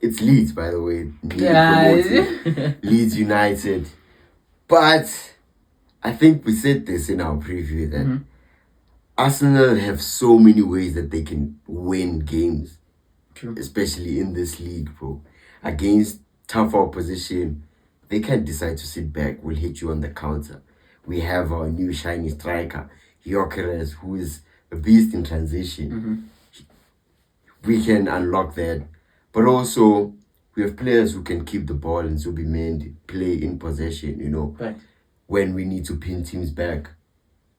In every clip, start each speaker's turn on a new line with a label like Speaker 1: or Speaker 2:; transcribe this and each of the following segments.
Speaker 1: it's Leeds, by the way.
Speaker 2: Yeah.
Speaker 1: Leeds United. But I think we said this in our preview that Arsenal have so many ways that they can win games.
Speaker 2: True.
Speaker 1: Especially in this league, bro. Against tougher opposition, they can't decide to sit back. We'll hit you on the counter. We have our new shiny striker, Gyökeres, who is a beast in transition. We can unlock that. But also, we have players who can keep the ball and Zubimendi play in possession,
Speaker 2: Right.
Speaker 1: when we need to pin teams back.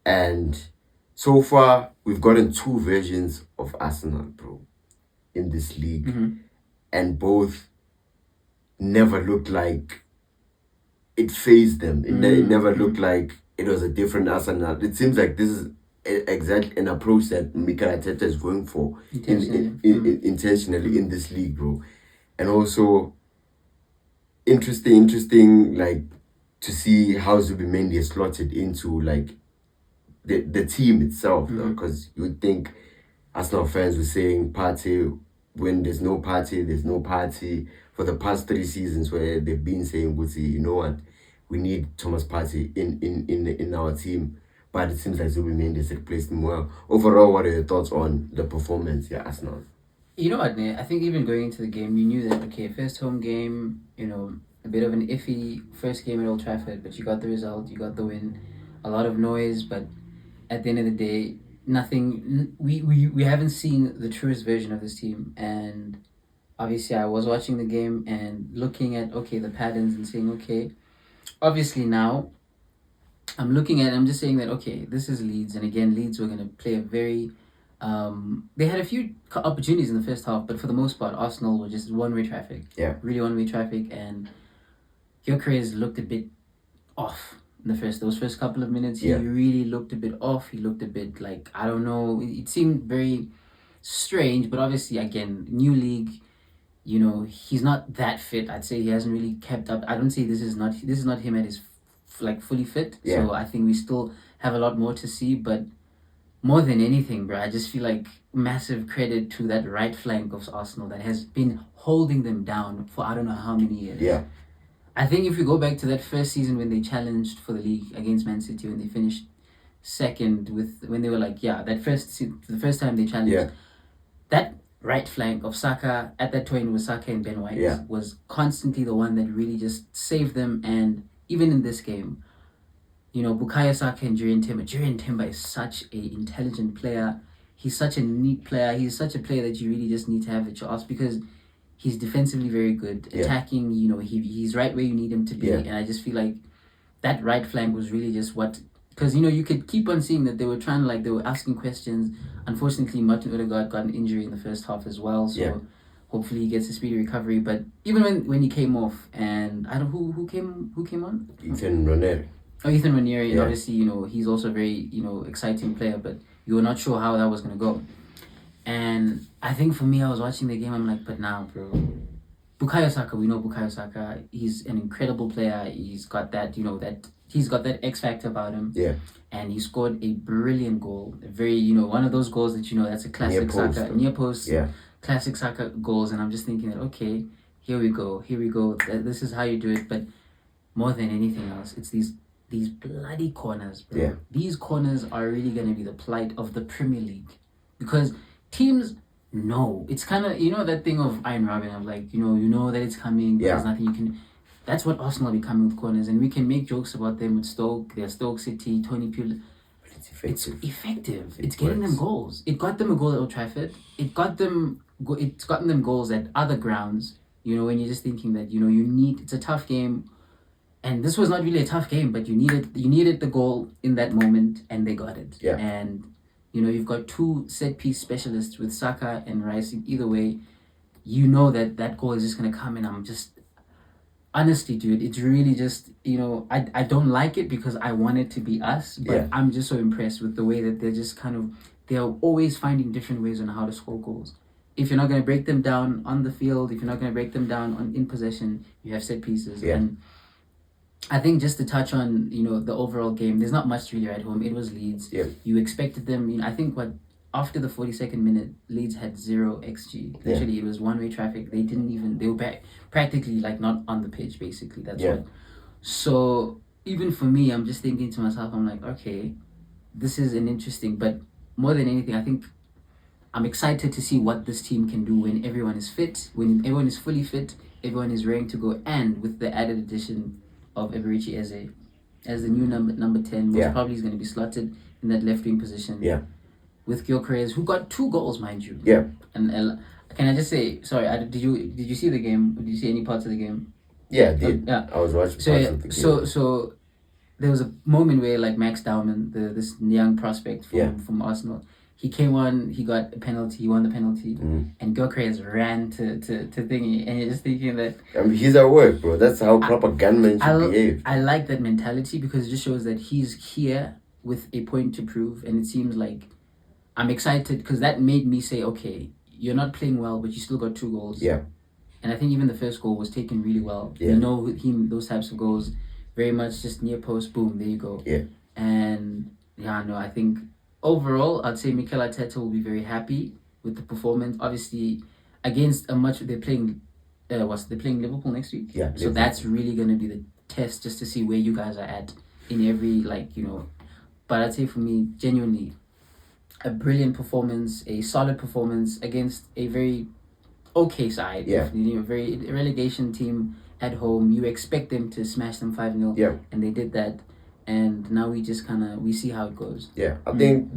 Speaker 1: And so far, we've gotten two versions of Arsenal, bro, in this league. And both never looked like it phased them. It never looked like it was a different Arsenal. It seems like this is exactly an approach that Mikel Arteta is going for intentionally in this league, bro. And also, interesting, like, to see how Zubimendi is slotted into, like, the team itself, because you would think Arsenal fans were saying Partey, when there's no Partey, there's no party. For the past 3 seasons where they've been saying, you know what, we need Thomas Partey in our team. But it seems like Zubimendi has replaced him well. Overall, what are your thoughts on the performance at Arsenal?
Speaker 2: You know what, Nate? I think even going into the game, you knew that, okay, first home game, a bit of an iffy first game at Old Trafford, but you got the result, you got the win. A lot of noise, but at the end of the day, nothing. We haven't seen the truest version of this team. And obviously, I was watching the game and looking at, okay, the patterns and saying, okay, obviously now, I'm just saying that, okay, this is Leeds. And again, Leeds were going to play a very... they had a few opportunities in the first half, but for the most part, Arsenal were just one-way traffic.
Speaker 1: Yeah.
Speaker 2: Really one-way traffic. And Gyökeres looked a bit off in those first couple of minutes. He really looked a bit off. He looked a bit like, I don't know. It seemed very strange, but obviously, again, new league, he's not that fit. I'd say he hasn't really kept up. I don't say this is not him at his fully fit.
Speaker 1: Yeah.
Speaker 2: So I think we still have a lot more to see, but more than anything, bro, I just feel like massive credit to that right flank of Arsenal that has been holding them down for I don't know how many years.
Speaker 1: Yeah.
Speaker 2: I think if you go back to that first season when they challenged for the league against Man City, when they finished second when they were like, the first time they challenged, that right flank of Saka, at that point was Saka and Ben White, was constantly the one that really just saved them. And even in this game, Bukayo Saka and Jurriën Timber is such an intelligent player. He's such a neat player. He's such a player that you really just need to have at your arse because he's defensively very good. Attacking, he's right where you need him to be. And I just feel like that right flank was really just what... Because, you could keep on seeing that they were asking questions. Unfortunately, Martin Odegaard got an injury in the first half as well. So hopefully he gets a speedy recovery. But even when he came off, and I don't know who came on?
Speaker 1: Ethan Ranieri.
Speaker 2: Oh, Ethan Ranieri, and obviously, he's also a very, exciting player, but you were not sure how that was going to go. And I think for me, I was watching the game, I'm like, but now, bro, Bukayo Saka, we know Bukayo Saka, he's an incredible player, he's got that, he's got that X factor about him.
Speaker 1: Yeah.
Speaker 2: And he scored a brilliant goal, a very, one of those goals that, that's a classic Saka, near post, classic Saka goals, and I'm just thinking that, okay, here we go, this is how you do it, but more than anything else, it's these bloody corners, bro.
Speaker 1: Yeah.
Speaker 2: These corners are really going to be the plight of the Premier League. Because teams know. It's kind of, that thing of Iron Robin, of like, you know that it's coming, but there's nothing you can... That's what Arsenal are becoming with corners. And we can make jokes about them with Stoke, their Stoke City, Tony Pulis.
Speaker 1: It's effective.
Speaker 2: It's effective. It's getting them goals. It got them a goal at Old Trafford. It's gotten them goals at other grounds. When you're just thinking that, you need... It's a tough game. And this was not really a tough game, but you needed the goal in that moment, and they got it.
Speaker 1: Yeah.
Speaker 2: And you've got two set piece specialists with Saka and Rice. Either way, that goal is just gonna come, and I'm just honestly, dude, it's really just I don't like it because I want it to be us, but I'm just so impressed with the way that they're just they're always finding different ways on how to score goals. If you're not gonna break them down on the field, if you're not gonna break them down in possession, you have set pieces. And I think just to touch on, the overall game, there's not much to really write home. It was Leeds.
Speaker 1: Yeah.
Speaker 2: You expected them. I think after the 42nd minute, Leeds had 0 XG. Literally, it was one-way traffic. They were practically like not on the pitch, basically. That's what. So even for me, I'm just thinking to myself, I'm like, okay, this is an interesting, but more than anything, I think I'm excited to see what this team can do when everyone is fit, when everyone is fully fit, everyone is ready to go, and with the added addition of Eberici Eze as the new number 10, most probably is going to be slotted in that left wing position.
Speaker 1: Yeah.
Speaker 2: With Gyökeres, who got 2 goals, mind you.
Speaker 1: Yeah.
Speaker 2: And can I just say, sorry, did you see the game? Did you see any parts of the game?
Speaker 1: Yeah, I did.
Speaker 2: Yeah.
Speaker 1: I was watching parts of the game.
Speaker 2: So there was a moment where like Max Dowman, this young prospect from Arsenal, he came on, he got a penalty, he won the penalty, and Gyökeres ran to thingy, and you're just thinking that...
Speaker 1: I mean, he's at work, bro. That's how proper gunmen should behave.
Speaker 2: I like that mentality because it just shows that he's here with a point to prove, and it seems like I'm excited because that made me say, okay, you're not playing well, but you still got 2 goals.
Speaker 1: Yeah.
Speaker 2: And I think even the first goal was taken really well.
Speaker 1: Yeah.
Speaker 2: You know him, those types of goals, very much just near post, boom, there you go.
Speaker 1: Yeah.
Speaker 2: And I think overall, I'd say Mikel Arteta will be very happy with the performance. Obviously, against they're playing Liverpool next week.
Speaker 1: Yeah.
Speaker 2: So that's really going to be the test just to see where you guys are at in every, But I'd say for me, genuinely, a brilliant performance, a solid performance against a very okay side.
Speaker 1: Yeah.
Speaker 2: Very relegation team at home. You expect them to smash them 5-0.
Speaker 1: Yeah.
Speaker 2: And they did that. And now we just we see how it goes.
Speaker 1: Yeah. I think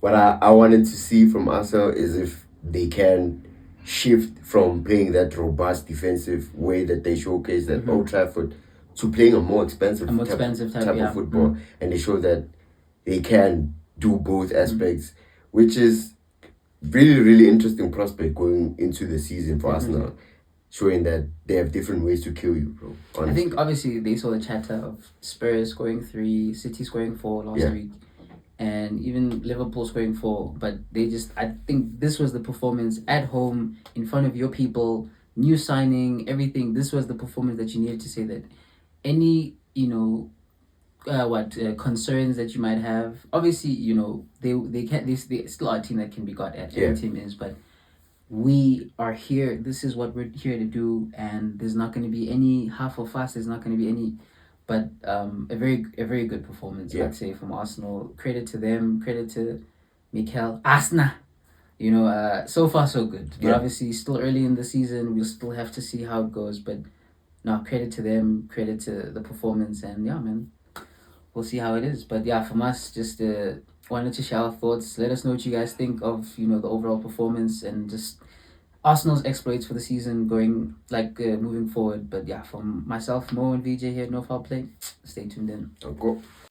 Speaker 1: what I wanted to see from Arsenal is if they can shift from playing that robust defensive way that they showcased at Old Trafford to playing a more expensive type of football. And they show that they can do both aspects, which is really, really interesting prospect going into the season for Arsenal, showing that they have different ways to kill you, bro. Honestly.
Speaker 2: I think obviously they saw the chatter of Spurs scoring 3, City scoring 4 last week, and even Liverpool scoring 4. But I think this was the performance at home in front of your people, new signing, everything. This was the performance that you needed to say that any concerns that you might have. Obviously, they still are a team that can be got at. Every team is, but we are here. This is what we're here to do, and there's not going to be any half or fast. There's not going to be any, but a very good performance. I'd say from Arsenal. Credit to them. Credit to Mikel Arsenal. So far so good. But obviously, still early in the season. We'll still have to see how it goes. But no, credit to them. Credit to the performance, and man. We'll see how it is. But from us, just wanted to share our thoughts. Let us know what you guys think of, the overall performance and just Arsenal's exploits for the season going, moving forward. But from myself, Mo and VJ here at No Foul Play, stay tuned in.
Speaker 1: Don't go.